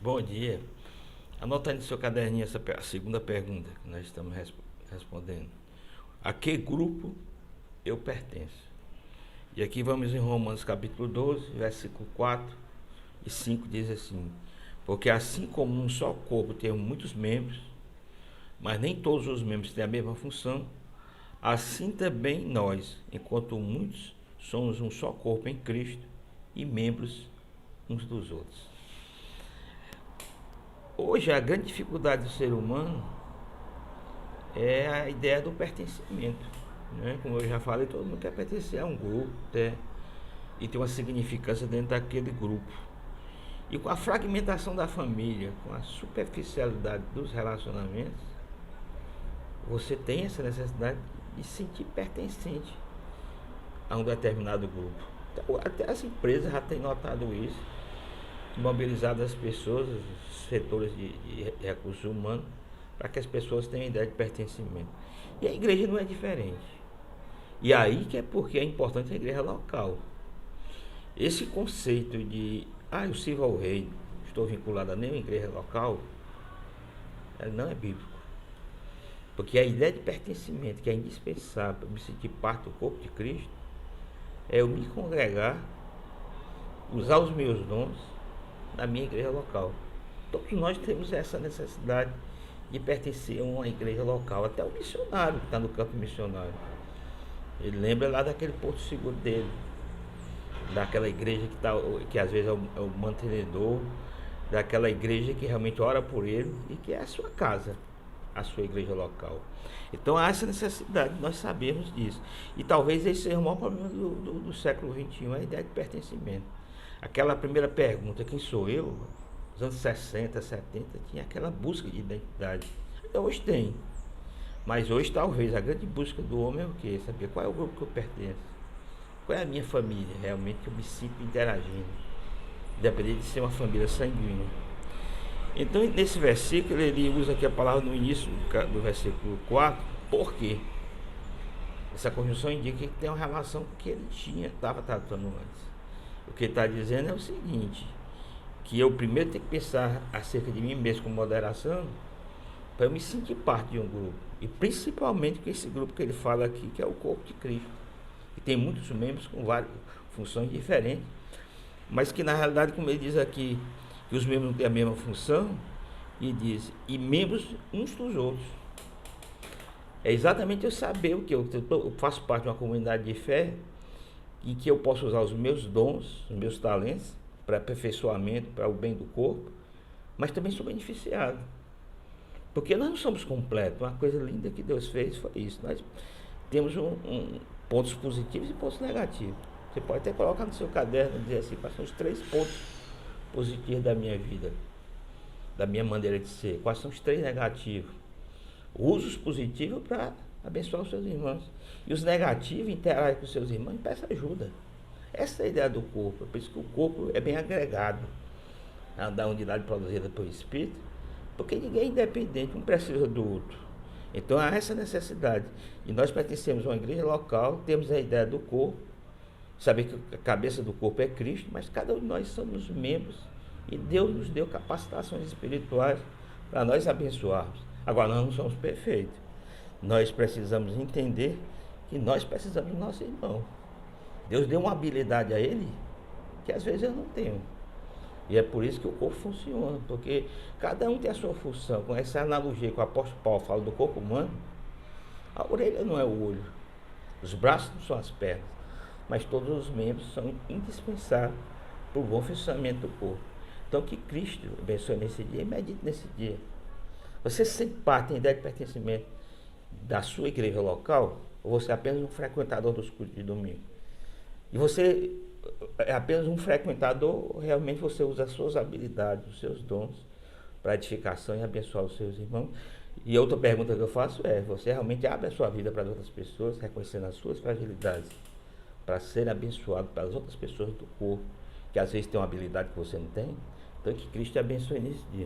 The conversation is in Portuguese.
Bom dia. Anota aí no seu caderninho a segunda pergunta que nós estamos respondendo. A que grupo eu pertenço? E aqui vamos em Romanos capítulo 12, versículo 4 e 5 diz assim: porque assim como um só corpo tem muitos membros, mas nem todos os membros têm a mesma função, assim também nós, enquanto muitos, somos um só corpo em Cristo e membros uns dos outros. Hoje a grande dificuldade do ser humano é a ideia do pertencimento, né? Como eu já falei, todo mundo quer pertencer a um grupo, né? E ter uma significância dentro daquele grupo. E com a fragmentação da família, com a superficialidade dos relacionamentos, você tem essa necessidade de se sentir pertencente a um determinado grupo. Então, até as empresas já têm notado isso, mobilizado as pessoas, os setores de recursos humanos, para que as pessoas tenham ideia de pertencimento. E a igreja não é diferente. E aí que é porque é importante a igreja local. Esse conceito de, eu sirvo ao rei, estou vinculado a nenhuma igreja local, não é bíblico. Porque a ideia de pertencimento, que é indispensável para me sentir parte do corpo de Cristo, é eu me congregar, usar os meus dons na minha igreja local. Todos nós temos essa necessidade de pertencer a uma igreja local, até o missionário que está no campo missionário. Ele lembra lá daquele porto seguro dele, daquela igreja que às vezes é o mantenedor, daquela igreja que realmente ora por ele e que é a sua casa, a sua igreja local. Então há essa necessidade, nós sabemos disso. E talvez esse seja o maior problema do século XXI, a ideia de pertencimento. Aquela primeira pergunta, quem sou eu? Nos anos 60, 70, tinha aquela busca de identidade. Então, hoje tem. Mas hoje talvez a grande busca do homem é o quê? Saber qual é o grupo que eu pertenço. Qual é a minha família realmente que eu me sinto interagindo. Independente de ser uma família sanguínea. Então, nesse versículo, ele usa aqui a palavra no início do versículo 4, por quê? Essa conjunção indica que tem uma relação que ele estava tratando antes. O que ele está dizendo é o seguinte, que eu primeiro tenho que pensar acerca de mim mesmo com moderação, para eu me sentir parte de um grupo. E principalmente com esse grupo que ele fala aqui, que é o corpo de Cristo. Que tem muitos membros com várias funções diferentes, mas que na realidade, como ele diz aqui, que os membros não têm a mesma função, e diz, e membros uns dos outros. É exatamente eu saber o que eu faço parte de uma comunidade de fé, em que eu posso usar os meus dons, os meus talentos, para aperfeiçoamento, para o bem do corpo, mas também sou beneficiado. Porque nós não somos completos. Uma coisa linda que Deus fez foi isso. Nós temos pontos positivos e pontos negativos. Você pode até colocar no seu caderno e dizer assim, quais são os 3 pontos positivos da minha vida, da minha maneira de ser, quais são os 3 negativos. Use os positivos para abençoar os seus irmãos. E os negativos, interage com os seus irmãos e peça ajuda. Essa é a ideia do corpo. Por isso que o corpo é bem agregado da unidade produzida pelo Espírito, porque ninguém é independente, um precisa do outro. Então há essa necessidade. E nós pertencemos a uma igreja local, temos a ideia do corpo, saber que a cabeça do corpo é Cristo, mas cada um de nós somos membros e Deus nos deu capacitações espirituais para nós abençoarmos. Agora, nós não somos perfeitos. Nós precisamos entender que nós precisamos do nosso irmão. Deus deu uma habilidade a ele que às vezes eu não tenho. E é por isso que o corpo funciona, porque cada um tem a sua função. Com essa analogia que o apóstolo Paulo fala do corpo humano, a orelha não é o olho, os braços não são as pernas, mas todos os membros são indispensáveis para o bom funcionamento do corpo. Então que Cristo abençoe nesse dia e medite nesse dia. Você sempre parte, tem ideia de pertencimento da sua igreja local, ou você é apenas um frequentador dos cultos de domingo? E você é apenas um frequentador, realmente você usa as suas habilidades, os seus dons para edificação e abençoar os seus irmãos. E outra pergunta que eu faço é, você realmente abre a sua vida para as outras pessoas, reconhecendo as suas fragilidades, para ser abençoado pelas outras pessoas do corpo, que às vezes tem uma habilidade que você não tem? Então que Cristo te abençoe nesse dia.